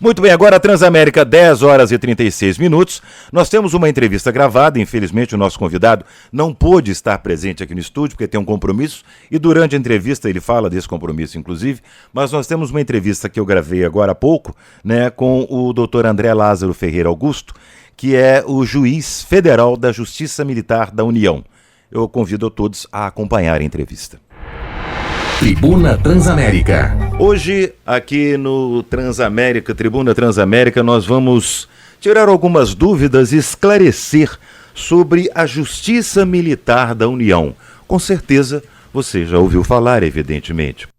Muito bem, agora a Transamérica, 10 horas e 36 minutos. Nós temos uma entrevista gravada, infelizmente o nosso convidado não pôde estar presente aqui no estúdio porque tem um compromisso e durante a entrevista ele fala desse compromisso, inclusive, mas nós temos uma entrevista que eu gravei agora há pouco, né, com o Dr. André Lázaro Ferreira Augusto, que é o juiz federal da Justiça Militar da União. Eu convido a todos a acompanhar a entrevista. Tribuna Transamérica. Hoje, aqui no Transamérica, Tribuna Transamérica, nós vamos tirar algumas dúvidas e esclarecer sobre a Justiça Militar da União. Com certeza, você já ouviu falar, evidentemente.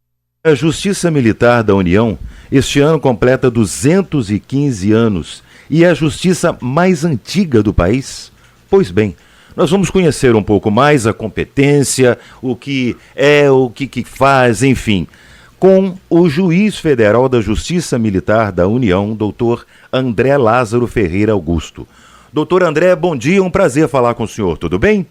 A Justiça Militar da União, este ano completa 215 anos e é a justiça mais antiga do país. Pois bem, nós vamos conhecer um pouco mais a competência, o que é, o que faz, enfim, com o juiz federal da Justiça Militar da União, doutor André Lázaro Ferreira Augusto. Doutor André, bom dia, um prazer falar com o senhor, tudo bem?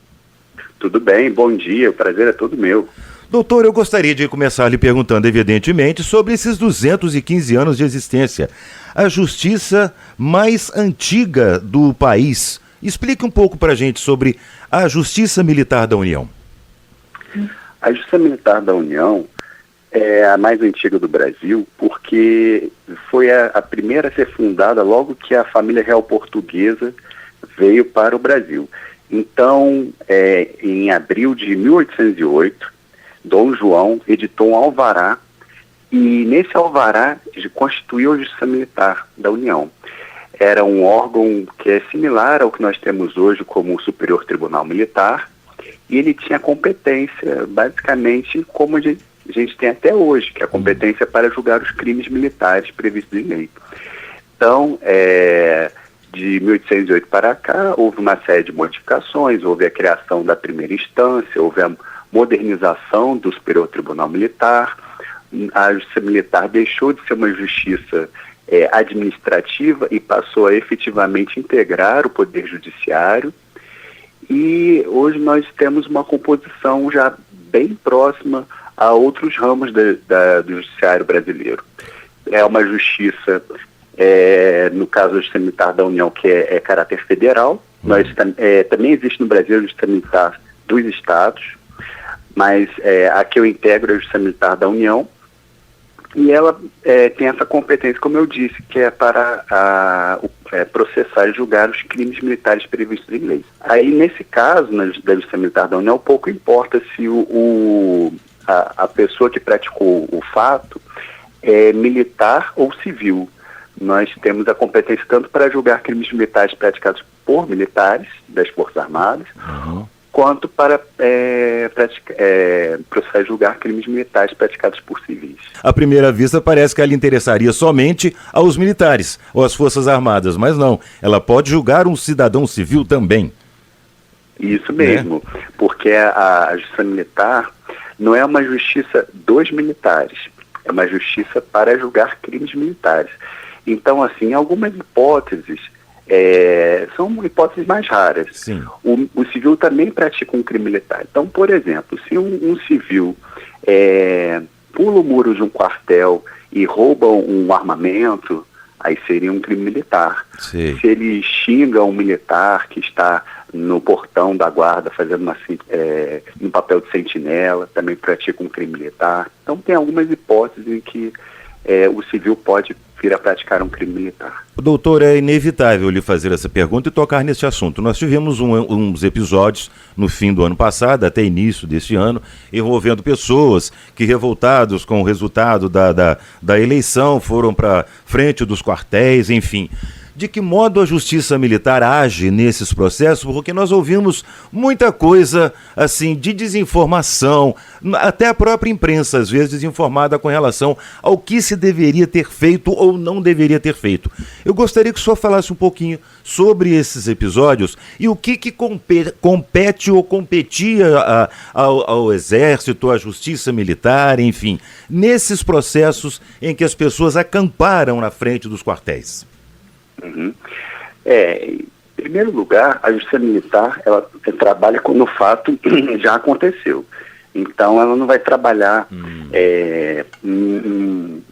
Tudo bem, bom dia, o prazer é todo meu. Doutor, eu gostaria de começar lhe perguntando, evidentemente, sobre esses 215 anos de existência. A justiça mais antiga do país. Explique um pouco para a gente sobre a Justiça Militar da União. A Justiça Militar da União é a mais antiga do Brasil porque foi a primeira a ser fundada logo que a família real portuguesa veio para o Brasil. Então, em abril de 1808, Dom João editou um alvará e nesse alvará constituiu a Justiça Militar da União. Era um órgão que é similar ao que nós temos hoje como o Superior Tribunal Militar, e ele tinha competência, basicamente, como a gente tem até hoje, que é a competência para julgar os crimes militares previstos em lei. Então, de 1808 para cá, houve uma série de modificações, houve a criação da primeira instância, houve a modernização do Superior Tribunal Militar, a Justiça Militar deixou de ser uma justiça administrativa e passou a efetivamente integrar o Poder Judiciário, e hoje nós temos uma composição já bem próxima a outros ramos do Judiciário brasileiro. É uma justiça, no caso da Justiça Militar da União, que é caráter federal. Também existe no Brasil a Justiça Militar dos Estados, mas a que eu integro é a Justiça Militar da União, e ela tem essa competência, como eu disse, que é para processar e julgar os crimes militares previstos em lei. Aí, nesse caso, da Justiça Militar da União, pouco importa se a pessoa que praticou o fato é militar ou civil. Nós temos a competência tanto para julgar crimes militares praticados por militares das Forças Armadas, quanto para processar e julgar crimes militares praticados por civis. À primeira vista, parece que ela interessaria somente aos militares ou às Forças Armadas, mas não. Ela pode julgar um cidadão civil também. Isso mesmo, porque a Justiça Militar não é uma justiça dos militares, é uma justiça para julgar crimes militares. Então, assim, algumas hipóteses são hipóteses mais raras. Sim. O civil também pratica um crime militar. Então, por exemplo, se um civil pula o muro de um quartel e rouba um armamento, aí seria um crime militar. Sim. Se ele xinga um militar que está no portão da guarda fazendo um papel de sentinela, também pratica um crime militar. Então, tem algumas hipóteses em que o civil pode vir a praticar um crime militar. Doutor, é inevitável lhe fazer essa pergunta e tocar nesse assunto. Nós tivemos uns episódios no fim do ano passado, até início deste ano, envolvendo pessoas que, revoltados com o resultado da eleição, foram para frente dos quartéis, enfim. De que modo a Justiça Militar age nesses processos? Porque nós ouvimos muita coisa assim de desinformação, até a própria imprensa às vezes desinformada com relação ao que se deveria ter feito ou não deveria ter feito. Eu gostaria que o senhor falasse um pouquinho sobre esses episódios e o que compete ou competia ao Exército, à Justiça Militar, enfim, nesses processos em que as pessoas acamparam na frente dos quartéis. Em primeiro lugar, a Justiça Militar ela trabalha quando o fato já aconteceu. Então, ela não vai trabalhar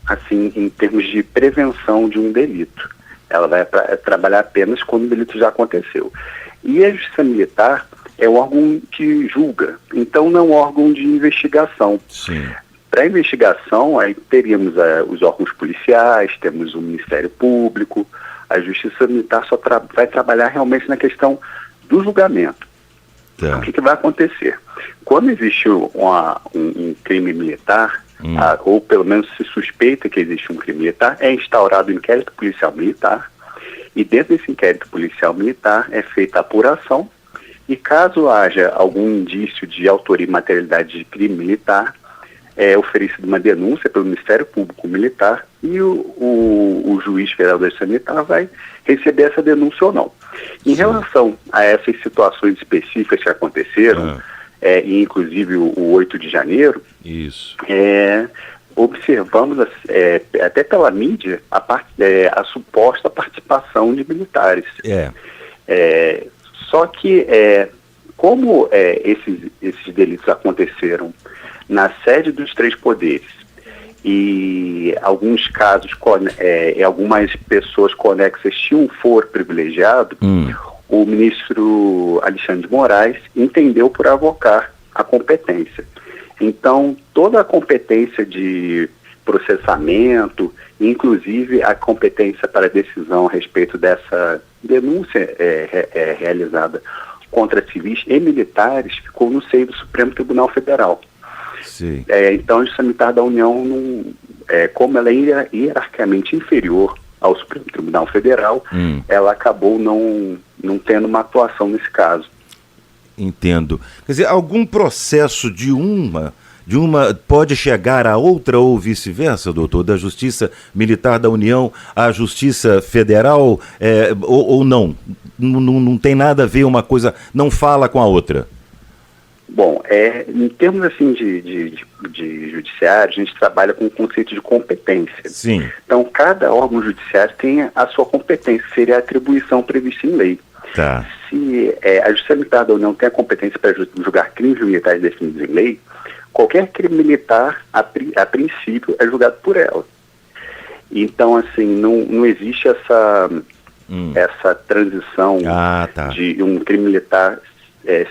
assim, em termos de prevenção de um delito. Ela vai trabalhar apenas quando o delito já aconteceu. E a Justiça Militar é um órgão que julga, então não é um órgão de investigação. Sim. Para a investigação, aí teríamos os órgãos policiais, temos o Ministério Público. A Justiça Militar só vai trabalhar realmente na questão do julgamento. Tá. O que vai acontecer? Quando existe um crime militar, ou pelo menos se suspeita que existe um crime militar, é instaurado um inquérito policial militar, e dentro desse inquérito policial militar é feita a apuração, e caso haja algum indício de autoria e materialidade de crime militar, é oferecida uma denúncia pelo Ministério Público Militar e o juiz federal da Justiça Militar vai receber essa denúncia ou não. Em relação a essas situações específicas que aconteceram, e inclusive o 8 de janeiro, isso. Observamos, até pela mídia, a suposta participação de militares. Só que, como esses delitos aconteceram na sede dos três poderes, e alguns casos, algumas pessoas conexas tinham um foro privilegiado, o ministro Alexandre de Moraes entendeu por avocar a competência. Então, toda a competência de processamento, inclusive a competência para decisão a respeito dessa denúncia realizada contra civis e militares, ficou no seio do Supremo Tribunal Federal. Sim. Então, a Justiça Militar da União, como ela é hierarquicamente inferior ao Supremo Tribunal Federal, ela acabou não tendo uma atuação nesse caso. Entendo. Quer dizer, algum processo de uma pode chegar a outra ou vice-versa, doutor, da Justiça Militar da União à Justiça Federal, ou não? Não tem nada a ver, uma coisa não fala com a outra? Bom, em termos assim de judiciário, a gente trabalha com o conceito de competência. Sim. Então, cada órgão judiciário tem a sua competência, seria a atribuição prevista em lei. Tá. Se a Justiça Militar da União tem a competência para julgar crimes militares definidos em lei, qualquer crime militar, a princípio, é julgado por ela. Então, assim, não existe essa transição de um crime militar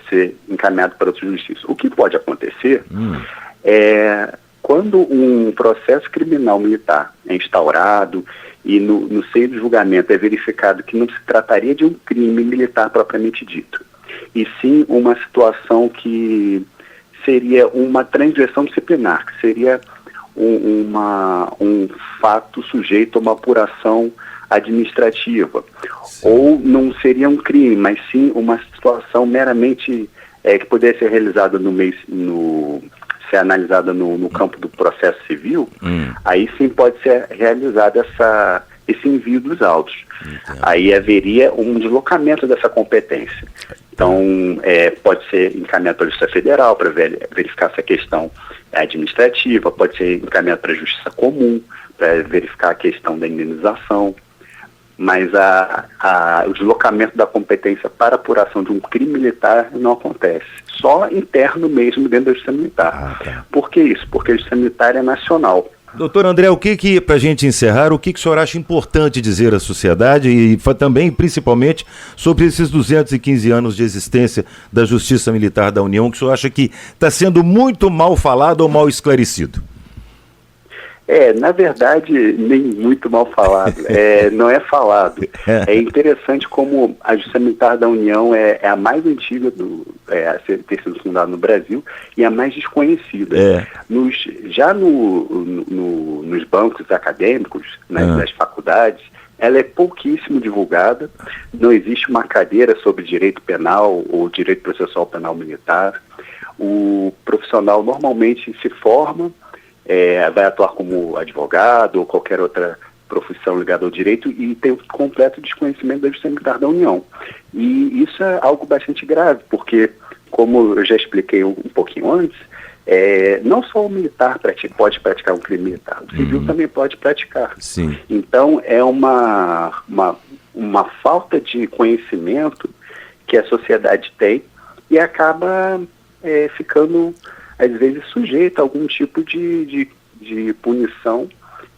ser encaminhado para outra justiça. O que pode acontecer é quando um processo criminal militar é instaurado e no seio do julgamento é verificado que não se trataria de um crime militar propriamente dito, e sim uma situação que seria uma transgressão disciplinar, que seria um fato sujeito a uma apuração administrativa. Sim. Ou não seria um crime, mas sim uma situação meramente que poderia ser realizada ser analisada no campo do processo civil, aí sim pode ser realizado esse envio dos autos. Entendo. Aí haveria um deslocamento dessa competência. Então, pode ser encaminhado para a Justiça Federal para verificar se a questão é administrativa, pode ser encaminhado para a Justiça Comum para verificar a questão da indenização. Mas o deslocamento da competência para a apuração de um crime militar não acontece. Só interno mesmo dentro da Justiça Militar. Por que isso? Porque a Justiça Militar é nacional. Doutor André, para a gente encerrar, o que o senhor acha importante dizer à sociedade e também, principalmente, sobre esses 215 anos de existência da Justiça Militar da União, que o senhor acha que está sendo muito mal falado ou mal esclarecido? Na verdade, nem muito mal falado, não é falado. É interessante como a Justiça Militar da União é a mais antiga a ter sido fundada no Brasil e a mais desconhecida. Já nos bancos acadêmicos, nas faculdades, ela é pouquíssimo divulgada, não existe uma cadeira sobre direito penal ou direito processual penal militar. O profissional normalmente se forma, vai atuar como advogado ou qualquer outra profissão ligada ao direito e tem um completo desconhecimento da Justiça Militar da União. E isso é algo bastante grave, porque, como eu já expliquei um pouquinho antes, não só o militar pode praticar um crime militar, o civil também pode praticar. Sim. Então, é uma falta de conhecimento que a sociedade tem e acaba ficando às vezes sujeita a algum tipo de punição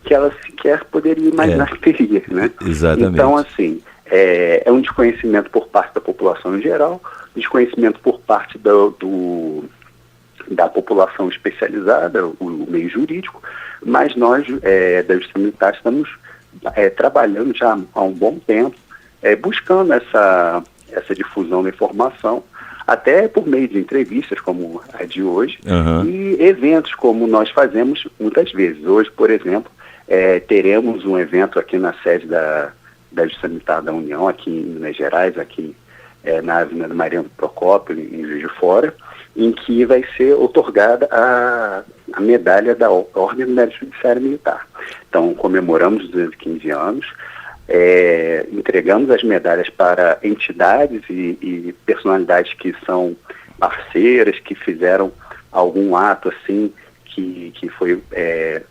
que ela sequer poderia imaginar que teria, né? Exatamente. Então, assim, é um desconhecimento por parte da população em geral, desconhecimento por parte da população especializada, o meio jurídico, mas nós, da Justiça Militar, estamos trabalhando já há um bom tempo, buscando essa difusão da informação, até por meio de entrevistas como a de hoje, e eventos como nós fazemos muitas vezes. Hoje, por exemplo, teremos um evento aqui na sede da Justiça Militar da União, aqui em Minas Gerais, aqui na Avenida Mariano Procópio, em Juiz de Fora, em que vai ser otorgada a medalha da Ordem do Mérito Judiciário Militar. Então, comemoramos os 215 anos, entregamos as medalhas para entidades e personalidades que são parceiras, que fizeram algum ato assim que foi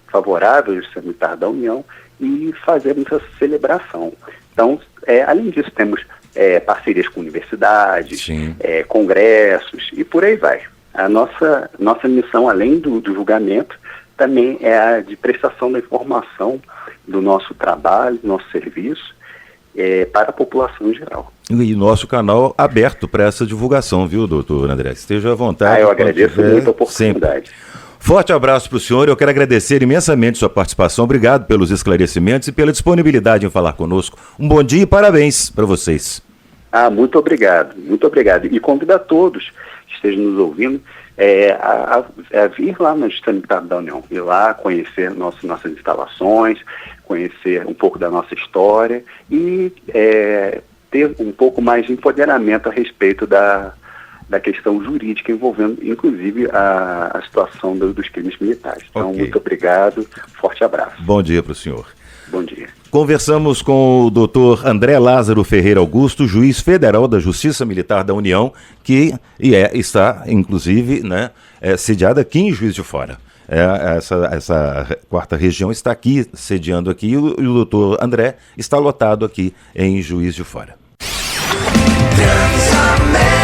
favorável ao Justiça Militar da União, e fazemos essa celebração. Então, além disso, temos parcerias com universidades, congressos e por aí vai. A nossa missão, além do julgamento, também é a de prestação da informação do nosso trabalho, do nosso serviço, para a população em geral. E nosso canal aberto para essa divulgação, viu, doutor André? Esteja à vontade. Eu agradeço muito a oportunidade. Sempre. Forte abraço para o senhor, eu quero agradecer imensamente sua participação, obrigado pelos esclarecimentos e pela disponibilidade em falar conosco. Um bom dia e parabéns para vocês. Muito obrigado, muito obrigado. E convido a todos que estejam nos ouvindo a vir lá na Justiça Militar da União, ir lá conhecer nossas instalações, conhecer um pouco da nossa história e ter um pouco mais de empoderamento a respeito da questão jurídica envolvendo, inclusive, a situação dos crimes militares. Então, muito obrigado, forte abraço. Bom dia para o senhor. Bom dia. Conversamos com o doutor André Lázaro Ferreira Augusto, juiz federal da Justiça Militar da União, que está, inclusive, sediado aqui em Juiz de Fora. Essa quarta região está aqui, sediando aqui, e o doutor André está lotado aqui em Juiz de Fora. Transamérica.